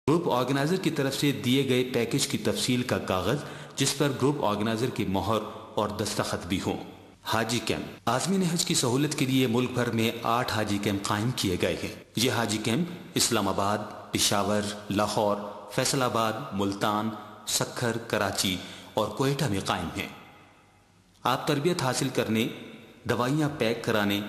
Group organiser کی طرف سے دیے گئے پیکج کی تفصیل کا کاغذ جس پر گروپ آرگنائزر کی مہر اور دستخط بھی ہوں۔ حاجی کیمپ عازمین حج کی سہولت کے لیے ملک بھر میں 8 حاجی کیمپ قائم کیے گئے ہیں۔ یہ حاجی کیمپ اسلام آباد، پشاور، لاہور، فیصل آباد، ملتان، سکھر، کراچی اور کوئٹہ میں قائم ہیں۔ آپ تربیت حاصل کرنے، دوائیاں پیک کرانے،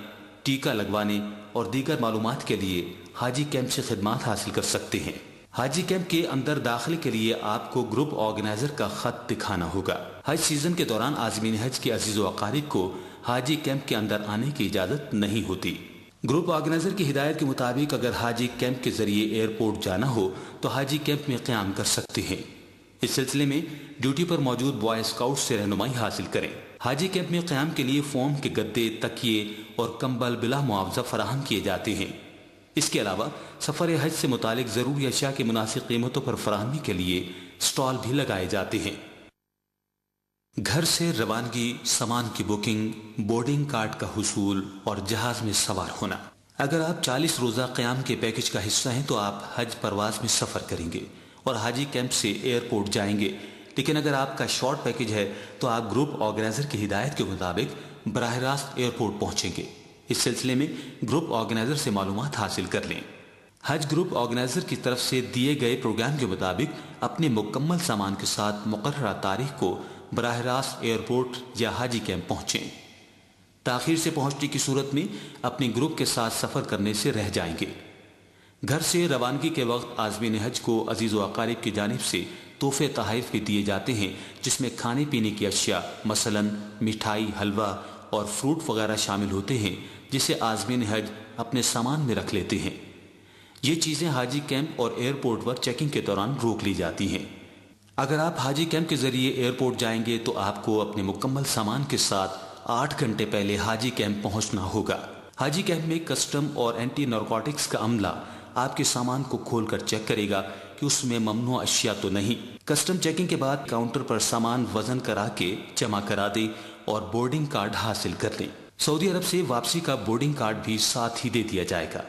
ٹیکہ لگوانے اور دیگر معلومات کے لیے حاجی کیمپ سے خدمات حاصل کر سکتے ہیں۔ حاجی کیمپ کے اندر داخلے کے لیے آپ کو گروپ آرگنائزر کا خط دکھانا ہوگا۔ حج سیزن کے دوران عازمین حج کے عزیز و اقارب کو حاجی کیمپ کے اندر آنے کی اجازت نہیں ہوتی۔ گروپ آرگنائزر کی ہدایت کے مطابق اگر حاجی کیمپ کے ذریعے ایئرپورٹ جانا ہو تو حاجی کیمپ میں قیام کر سکتے ہیں۔ اس سلسلے میں ڈیوٹی پر موجود بوائے اسکاؤٹ سے رہنمائی حاصل کریں۔ حاجی کیمپ میں قیام کے لیے فوم کے گدے، تکیے اور کمبل بلا معاوضہ فراہم کیے جاتے ہیں۔ اس کے علاوہ سفر حج سے متعلق ضروری اشیاء کی مناسب قیمتوں پر فراہمی کے لیے سٹال بھی لگائے جاتے ہیں۔ گھر سے روانگی، سامان کی بکنگ، بورڈنگ کارڈ کا حصول اور جہاز میں سوار ہونا۔ اگر آپ 40 روزہ قیام کے پیکج کا حصہ ہیں تو آپ حج پرواز میں سفر کریں گے اور حاجی کیمپ سے ایئرپورٹ جائیں گے، لیکن اگر آپ کا شارٹ پیکج ہے تو آپ گروپ آرگنائزر کی ہدایت کے مطابق براہ راست ایئرپورٹ پہنچیں گے۔ اس سلسلے میں گروپ آرگنائزر سے معلومات حاصل کر لیں۔ حج گروپ آرگنائزر کی طرف سے دیے گئے پروگرام کے مطابق اپنے مکمل سامان کے ساتھ مقررہ تاریخ کو براہ راست ایئرپورٹ یا حاجی کیمپ پہنچیں۔ تاخیر سے پہنچنے کی صورت میں اپنے گروپ کے ساتھ سفر کرنے سے رہ جائیں گے۔ گھر سے روانگی کے وقت عازمین حج کو عزیز و اقارب کی جانب سے تحفے تحائف بھی دیے جاتے ہیں، جس میں کھانے پینے کی اشیاء مثلاً مٹھائی، حلوہ اور فروٹ وغیرہ شامل ہوتے ہیں، جسے عازمین حج اپنے سامان میں رکھ لیتے ہیں۔ یہ چیزیں حاجی کیمپ اور ایئرپورٹ پر چیکنگ کے دوران روک لی جاتی ہیں۔ اگر آپ حاجی کیمپ کے ذریعے ایئرپورٹ جائیں گے تو آپ کو اپنے مکمل سامان کے ساتھ 8 گھنٹے پہلے حاجی کیمپ پہنچنا ہوگا۔ حاجی کیمپ میں کسٹم اور اینٹی نارکوٹکس کا عملہ آپ کے سامان کو کھول کر چیک کرے گا کہ اس میں ممنوع اشیاء تو نہیں۔ کسٹم چیکنگ کے بعد کاؤنٹر پر سامان وزن کرا کے جمع کرا دیں اور بورڈنگ کارڈ حاصل کر لیں۔ سعودی عرب سے واپسی کا بورڈنگ کارڈ بھی ساتھ ہی دے دیا جائے گا۔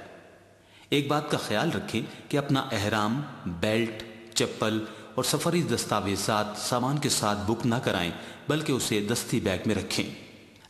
ایک بات کا خیال رکھیں کہ اپنا احرام، بیلٹ، چپل اور سفری دستاویزات سامان کے ساتھ بک نہ کرائیں بلکہ اسے دستی بیگ میں رکھیں۔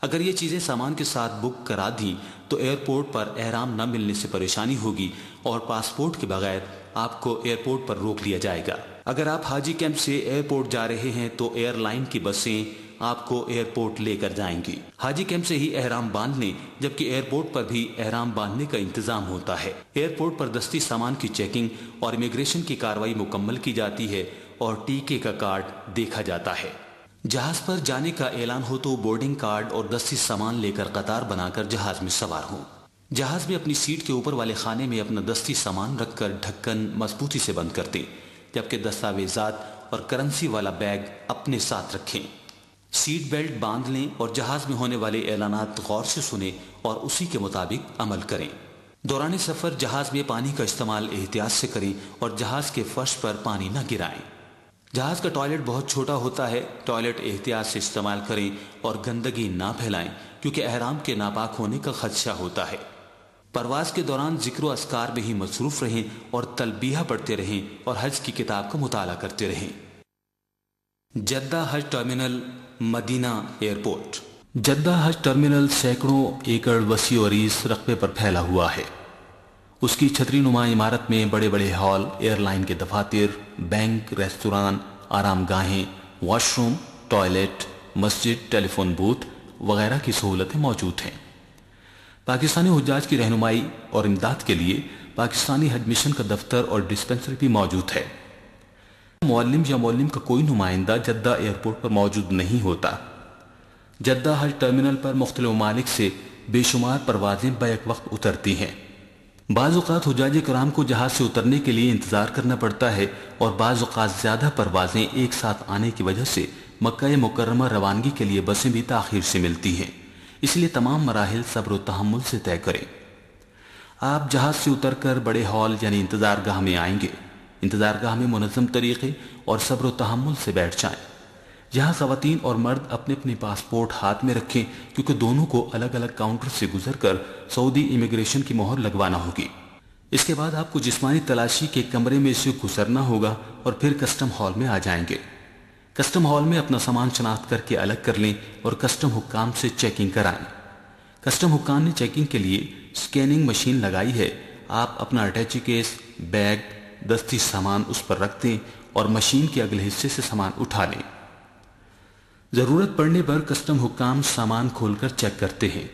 اگر یہ چیزیں سامان کے ساتھ بک کرا دیں تو ایئرپورٹ پر احرام نہ ملنے سے پریشانی ہوگی اور پاسپورٹ کے بغیر آپ کو ایئرپورٹ پر روک لیا جائے گا۔ اگر آپ حاجی کیمپ سے ایئرپورٹ جا رہے ہیں تو ایئر لائن کی بسیں آپ کو ایئرپورٹ لے کر جائیں گی۔ حاجی کیمپ سے ہی احرام باندھ لیں، جبکہ ایئرپورٹ پر بھی احرام باندھنے کا انتظام ہوتا ہے۔ ایئرپورٹ پر دستی سامان کی چیکنگ اور امیگریشن کی کارروائی مکمل کی جاتی ہے اور ٹیکے کا کارڈ دیکھا جاتا ہے۔ جہاز پر جانے کا اعلان ہو تو بورڈنگ کارڈ اور دستی سامان لے کر قطار بنا کر جہاز میں سوار ہوں۔ جہاز میں اپنی سیٹ کے اوپر والے خانے میں اپنا دستی سامان رکھ کر ڈھکن مضبوطی سے بند کر دیں، جبکہ دستاویزات اور کرنسی والا بیگ اپنے ساتھ رکھیں۔ سیٹ بیلٹ باندھ لیں اور جہاز میں ہونے والے اعلانات غور سے سنیں اور اسی کے مطابق عمل کریں۔ دوران سفر جہاز میں پانی کا استعمال احتیاط سے کریں اور جہاز کے فرش پر پانی نہ گرائیں۔ جہاز کا ٹوائلٹ بہت چھوٹا ہوتا ہے، ٹوائلٹ احتیاط سے استعمال کریں اور گندگی نہ پھیلائیں کیونکہ احرام کے ناپاک ہونے کا خدشہ ہوتا ہے۔ پرواز کے دوران ذکر و اذکار میں ہی مصروف رہیں اور تلبیہ پڑھتے رہیں اور حج کی کتاب کا مطالعہ کرتے رہیں۔ جدہ حج ٹرمینل، مدینہ ایئرپورٹ۔ جدہ حج ٹرمینل سینکڑوں ایکڑ وسیع و عریض رقبے پر پھیلا ہوا ہے۔ اس کی چھتری نما عمارت میں بڑے بڑے ہال، ایئر لائن کے دفاتر، بینک، ریستوران، آرام گاہیں، واش روم، ٹوائلٹ، مسجد، ٹیلی فون بوتھ وغیرہ کی سہولتیں موجود ہیں۔ پاکستانی حجاج کی رہنمائی اور امداد کے لیے پاکستانی حج مشن کا دفتر اور ڈسپنسری بھی موجود ہے۔ معلم یا معلم کا کوئی نمائندہ جدہ ایئرپورٹ پر موجود نہیں ہوتا۔ جدہ حج ٹرمینل پر مختلف ممالک سے بے شمار پروازیں بیک وقت اترتی ہیں۔ بعض اوقات حجاج کرام کو جہاز سے اترنے کے لیے انتظار کرنا پڑتا ہے اور بعض اوقات زیادہ پروازیں ایک ساتھ آنے کی وجہ سے مکہ مکرمہ روانگی کے لیے بسیں بھی تاخیر سے ملتی ہیں، اس لیے تمام مراحل صبر و تحمل سے طے کریں۔ آپ جہاز سے اتر کر بڑے ہال یعنی انتظار گاہ میں آئیں گے۔ انتظار گاہ میں منظم طریقے اور صبر و تحمل سے بیٹھ جائیں۔ یہاں خواتین اور مرد اپنے اپنے پاسپورٹ ہاتھ میں رکھیں کیونکہ دونوں کو الگ الگ کاؤنٹر سے گزر کر سعودی امیگریشن کی مہر لگوانا ہوگی۔ اس کے بعد آپ کو جسمانی تلاشی کے کمرے میں سے گزرنا ہوگا اور پھر کسٹم ہال میں آ جائیں گے۔ کسٹم ہال میں اپنا سامان شناخت کر کے الگ کر لیں اور کسٹم حکام سے چیکنگ کرائیں۔ کسٹم حکام نے چیکنگ کے لیے سکیننگ مشین لگائی ہے۔ آپ اپنا اٹیچی کیس، بیگ، دستی سامان اس پر رکھ دیں اور مشین کے اگلے حصے سے سامان اٹھا لیں۔ ضرورت پڑنے پر کسٹم حکام سامان کھول کر چیک کرتے ہیں۔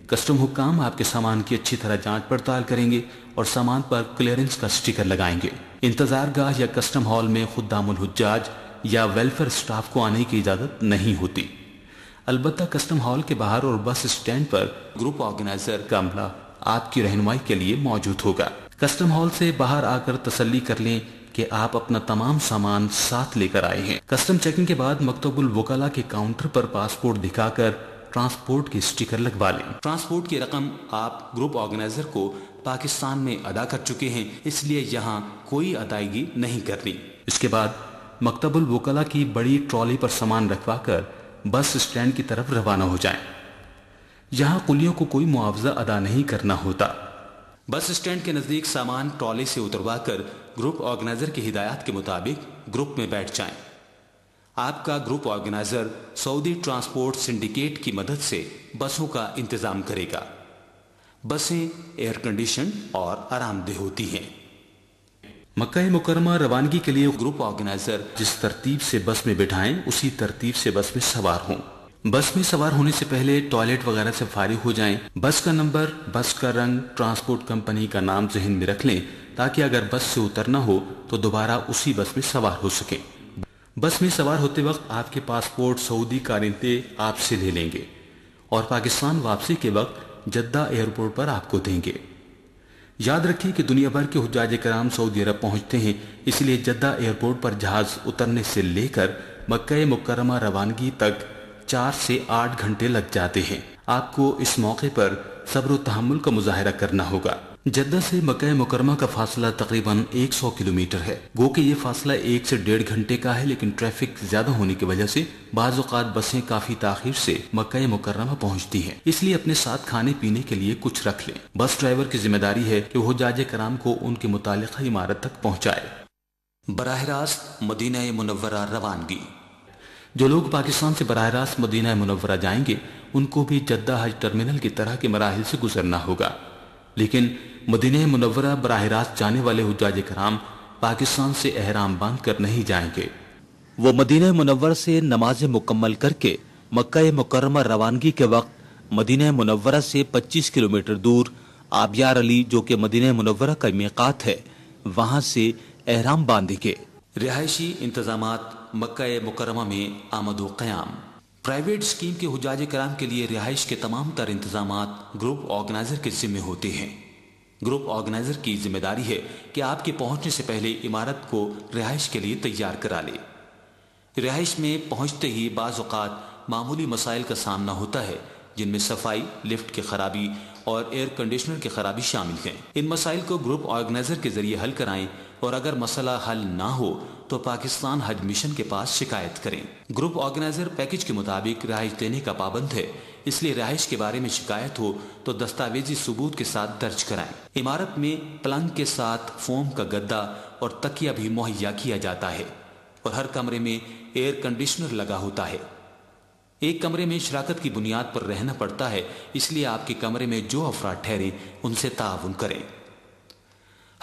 کسٹم حکام آپ کے سامان کی اچھی طرح جانچ پڑتال کریں گے اور سامان پر کلیئرنس کا سٹیکر لگائیں گے۔ انتظار گاہ یا کسٹم ہال میں خدام الحجاج یا ویلفیئر سٹاف کو آنے کی اجازت نہیں ہوتی۔ البتہ کسٹم ہال کے باہر اور بس اسٹینڈ پر گروپ آرگنائزر کا عملہ آپ کی رہنمائی کے لیے موجود ہوگا۔ کسٹم ہال سے باہر آ کر تسلی کر لیں کہ آپ اپنا تمام سامان ساتھ لے کر آئے ہیں۔ کسٹم چیکنگ کے بعد مکتب الوکلاء کے کاؤنٹر پر پاسپورٹ دکھا کر ٹرانسپورٹ کے سٹیکر لگوا لیں۔ ٹرانسپورٹ کی رقم آپ گروپ آرگنائزر کو پاکستان میں ادا کر چکے ہیں، اس لیے یہاں کوئی ادائیگی نہیں کرنی۔ اس کے بعد مکتب الوکلاء کی بڑی ٹرالی پر سامان رکھوا کر بس اسٹینڈ کی طرف روانہ ہو جائیں۔ یہاں قلیوں کو کوئی معاوضہ ادا نہیں کرنا ہوتا۔ بس اسٹینڈ کے نزدیک سامان ٹرالی سے اتروا کر گروپ آرگنائزر کی ہدایات کے مطابق گروپ میں بیٹھ جائیں۔ آپ کا گروپ آرگنائزر سعودی ٹرانسپورٹ سنڈیکیٹ کی مدد سے بسوں کا انتظام کرے گا۔ بسیں ایئر کنڈیشن اور آرام دہ ہوتی ہیں۔ مکہ مکرمہ روانگی کے لیے گروپ آرگنائزر جس ترتیب سے بس میں بٹھائیں اسی ترتیب سے بس میں سوار ہوں۔ بس میں سوار ہونے سے پہلے ٹوائلٹ وغیرہ سے فارغ ہو جائیں۔ بس کا نمبر، بس کا رنگ، ٹرانسپورٹ کمپنی کا نام ذہن میں رکھ لیں تاکہ اگر بس سے اترنا ہو تو دوبارہ اسی بس میں سوار ہو سکیں۔ بس میں سوار ہوتے وقت آپ کے پاسپورٹ سعودی کارندے آپ سے لے لیں گے اور پاکستان واپسی کے وقت جدہ ایئرپورٹ پر آپ کو دیں گے۔ یاد رکھیں کہ دنیا بھر کے حجاج کرام سعودی عرب پہنچتے ہیں، اس لیے جدہ ایئرپورٹ پر جہاز اترنے سے لے کر مکہ مکرمہ روانگی تک 4 سے 8 گھنٹے لگ جاتے ہیں۔ آپ کو اس موقع پر صبر و تحمل کا مظاہرہ کرنا ہوگا۔ جدہ سے مکہ مکرمہ کا فاصلہ تقریباً 100 کلومیٹر ہے۔ گو کہ یہ فاصلہ 1 سے 1.5 گھنٹے کا ہے، لیکن ٹریفک زیادہ ہونے کی وجہ سے بعض اوقات بسیں کافی تاخیر سے مکہ مکرمہ پہنچتی ہیں، اس لیے اپنے ساتھ کھانے پینے کے لیے کچھ رکھ لیں۔ بس ڈرائیور کی ذمہ داری ہے کہ وہ حجاج کرام کو ان کے متعلقہ عمارت تک پہنچائے۔ براہ راست مدینہ منورہ روانگی۔ جو لوگ پاکستان سے براہ راست مدینہ منورہ جائیں گے ان کو بھی جدہ حج ٹرمینل کی طرح کے مراحل سے گزرنا ہوگا، لیکن مدینہ منورہ براہ راست جانے والے حجاج کرام پاکستان سے احرام باندھ کر نہیں جائیں گے۔ وہ مدینہ منورہ سے نمازیں مکمل کر کے مکہ مکرمہ روانگی کے وقت مدینہ منورہ سے 25 کلومیٹر دور آبیار علی جو کہ مدینہ منورہ کا میقات ہے وہاں سے احرام باندھیں گے۔ رہائشی انتظامات مکہ مکرمہ میں آمد و قیام۔ پرائیویٹ اسکیم کے حجاج کرام کے لیے رہائش کے تمام تر انتظامات گروپ آرگنائزر کے ذمہ ہوتے ہیں۔ گروپ آرگنائزر کی ذمہ داری ہے کہ آپ کے پہنچنے سے پہلے عمارت کو رہائش کے لیے تیار کرا لے۔ رہائش میں پہنچتے ہی بعض اوقات معمولی مسائل کا سامنا ہوتا ہے، جن میں صفائی، لفٹ کی خرابی اور ایئر کنڈیشنر کی خرابی شامل ہیں۔ ان مسائل کو گروپ آرگنائزر کے ذریعے حل کرائیں اور اگر مسئلہ حل نہ ہو تو پاکستان حج مشن کے پاس شکایت کریں۔ گروپ آرگنائزر پیکج کے مطابق رہائش دینے کا پابند ہے، اس لیے رہائش کے بارے میں شکایت ہو تو دستاویزی ثبوت کے ساتھ درج کرائیں۔ عمارت میں پلنگ کے ساتھ فوم کا گدا اور تکیہ بھی مہیا کیا جاتا ہے اور ہر کمرے میں ایئر کنڈیشنر لگا ہوتا ہے۔ ایک کمرے میں شراکت کی بنیاد پر رہنا پڑتا ہے، اس لیے آپ کے کمرے میں جو افراد ٹھہریں ان سے تعاون کریں۔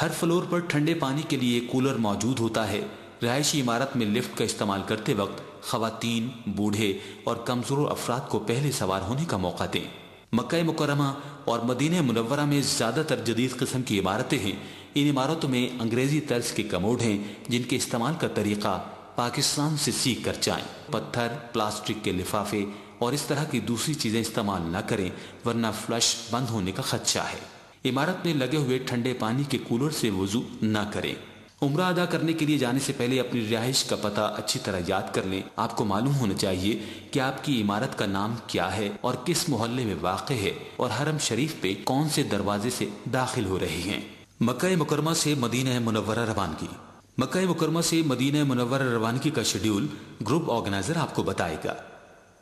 ہر فلور پر ٹھنڈے پانی کے لیے کولر موجود ہوتا ہے۔ رہائشی عمارت میں لفٹ کا استعمال کرتے وقت خواتین، بوڑھے اور کمزور افراد کو پہلے سوار ہونے کا موقع دیں۔ مکہ مکرمہ اور مدینہ منورہ میں زیادہ تر جدید قسم کی عمارتیں ہیں۔ ان عمارتوں میں انگریزی طرز کے کموڈ ہیں جن کے استعمال کا طریقہ پاکستان سے سیکھ کر جائیں۔ پتھر، پلاسٹک کے لفافے اور اس طرح کی دوسری چیزیں استعمال نہ کریں ورنہ فلش بند ہونے کا خدشہ ہے۔ عمارت میں لگے ہوئے ٹھنڈے پانی کے کولر سے وضو نہ کریں۔ عمرہ ادا کرنے کے لیے جانے سے پہلے اپنی رہائش کا پتہ اچھی طرح یاد کر لیں۔ آپ کو معلوم ہونا چاہیے کہ آپ کی عمارت کا نام کیا ہے اور کس محلے میں واقع ہے اور حرم شریف پہ کون سے دروازے سے داخل ہو رہے ہیں۔ مکہ مکرمہ سے مدینہ منورہ روانگی۔ مکہ مکرمہ سے مدینہ منورہ روانگی کا شیڈیول گروپ آرگنائزر آپ کو بتائے گا۔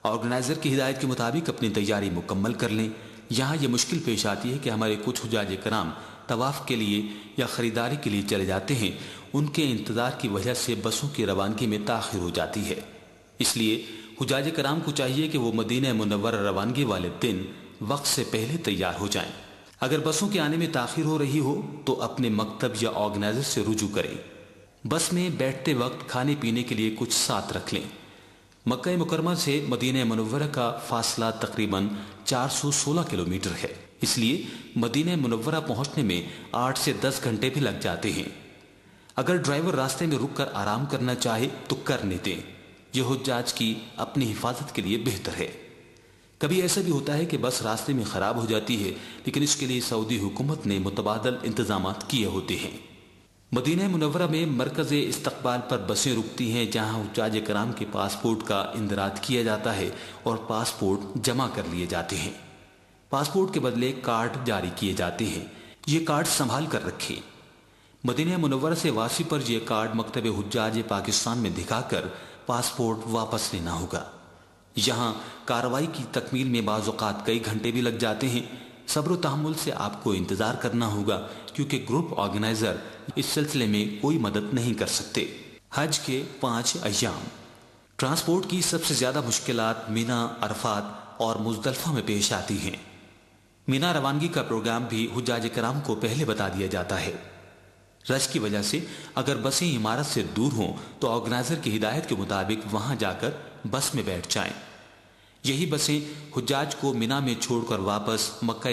آرگنائزر کی ہدایت کے مطابق اپنی تیاری مکمل کر لیں۔ یہاں یہ مشکل پیش آتی ہے کہ ہمارے کچھ حجاج کرام طواف کے لیے یا خریداری کے لیے چلے جاتے ہیں ان کے انتظار کی وجہ سے بسوں کی روانگی میں تاخیر ہو جاتی ہے۔ اس لیے حجاج کرام کو چاہیے کہ وہ مدینہ منورہ روانگی والے دن وقت سے پہلے تیار ہو جائیں۔ اگر بسوں کے آنے میں تاخیر ہو رہی ہو تو اپنے مکتب یا آرگنائزر سے رجوع کریں۔ بس میں بیٹھتے وقت کھانے پینے کے لیے کچھ ساتھ رکھ لیں۔ مکہ مکرمہ سے مدینہ منورہ کا فاصلہ تقریباً 416 کلومیٹر ہے، اس لیے مدینہ منورہ پہنچنے میں 8 سے 10 گھنٹے بھی لگ جاتے ہیں۔ اگر ڈرائیور راستے میں رک کر آرام کرنا چاہے تو کرنے دیں، یہ حجاج کی اپنی حفاظت کے لیے بہتر ہے۔ کبھی ایسا بھی ہوتا ہے کہ بس راستے میں خراب ہو جاتی ہے، لیکن اس کے لیے سعودی حکومت نے متبادل انتظامات کیے ہوتے ہیں۔ مدینہ منورہ میں مرکز استقبال پر بسیں رکتی ہیں جہاں حجاج کرام کے پاسپورٹ کا اندراج کیا جاتا ہے اور پاسپورٹ جمع کر لیے جاتے ہیں۔ پاسپورٹ کے بدلے کارڈ جاری کیے جاتے ہیں، یہ کارڈ سنبھال کر رکھیں۔ مدینہ منورہ سے واپسی پر یہ کارڈ مکتب حجاج پاکستان میں دکھا کر پاسپورٹ واپس لینا ہوگا۔ یہاں کارروائی کی تکمیل میں بعض اوقات کئی گھنٹے بھی لگ جاتے ہیں۔ صبر و تحمل سے آپ کو انتظار کرنا ہوگا کیونکہ گروپ آرگنائزر اس سلسلے میں کوئی مدد نہیں کر سکتے۔ حج کے 5 ایام۔ ٹرانسپورٹ کی سب سے زیادہ مشکلات مینا، عرفات اور مزدلفہ میں پیش آتی ہیں۔ مینا روانگی کا پروگرام بھی حجاج کرام کو پہلے بتا دیا جاتا ہے۔ رش کی وجہ سے اگر بسیں عمارت سے دور ہوں تو آرگنائزر کی ہدایت کے مطابق وہاں جا کر بس میں بیٹھ جائیں۔ یہی بسیں حجاج کو مینا میں چھوڑ کر واپس مکہ